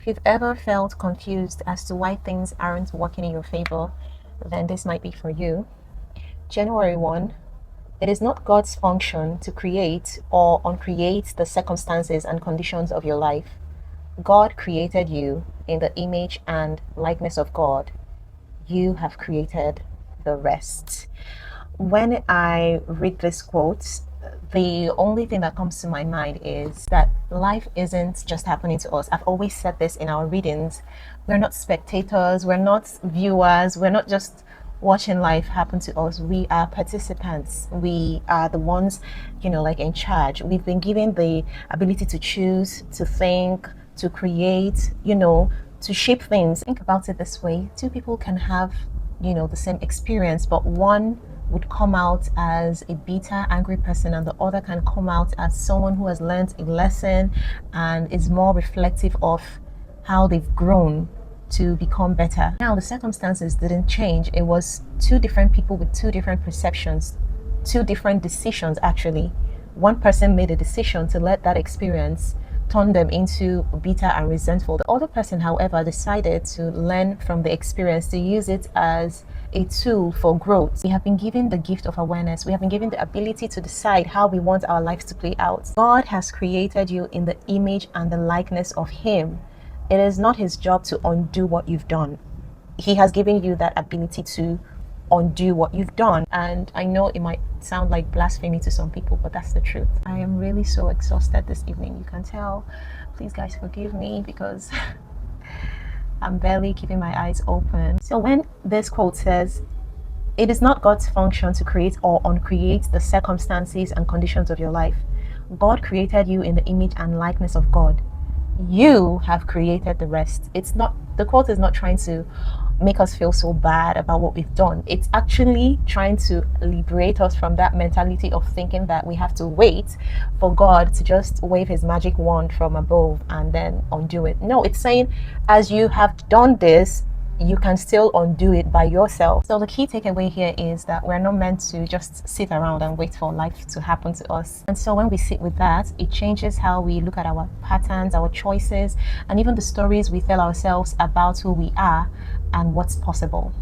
If you've ever felt confused as to why things aren't working in your favor, then this might be for you. January 1, it is not God's function to create or uncreate the circumstances and conditions of your life. God created you in the image and likeness of God. You have created the rest. When I read this quote, the only thing that comes to my mind is that life isn't just happening to us. I've always said this in our readings. We're not spectators, we're not viewers, we're not just watching life happen to us. We are participants. We are the ones, like in charge. We've been given the ability to choose, to think, to create, to shape things. Think about it this way: two people can have, the same experience, but one would come out as a bitter, angry person, and the other can come out as someone who has learned a lesson and is more reflective of how they've grown to become better. Now, the circumstances didn't change. It was two different people with two different perceptions, two different decisions, actually. One person made a decision to let that experience turn them into bitter and resentful. The other person, however, decided to learn from the experience, to use it as a tool for growth. We have been given the gift of awareness. We have been given the ability to decide how we want our lives to play out. God has created you in the image and the likeness of Him. It is not His job to undo what you've done. He has given you that ability to undo what you've done. And I know it might sound like blasphemy to some people, but that's the truth. I am really so exhausted this evening. You can tell. Please, guys, forgive me because I'm barely keeping my eyes open. So when this quote says, it is not God's function to create or uncreate the circumstances and conditions of your life. God created you in the image and likeness of God. You have created the rest. The quote is not trying to make us feel so bad about what we've done. It's actually trying to liberate us from that mentality of thinking that we have to wait for God to just wave His magic wand from above and then undo it. No, it's saying as you have done this, you can still undo it by yourself. So the key takeaway here is that we're not meant to just sit around and wait for life to happen to us. And so when we sit with that, it changes how we look at our patterns, our choices, and even the stories we tell ourselves about who we are and what's possible.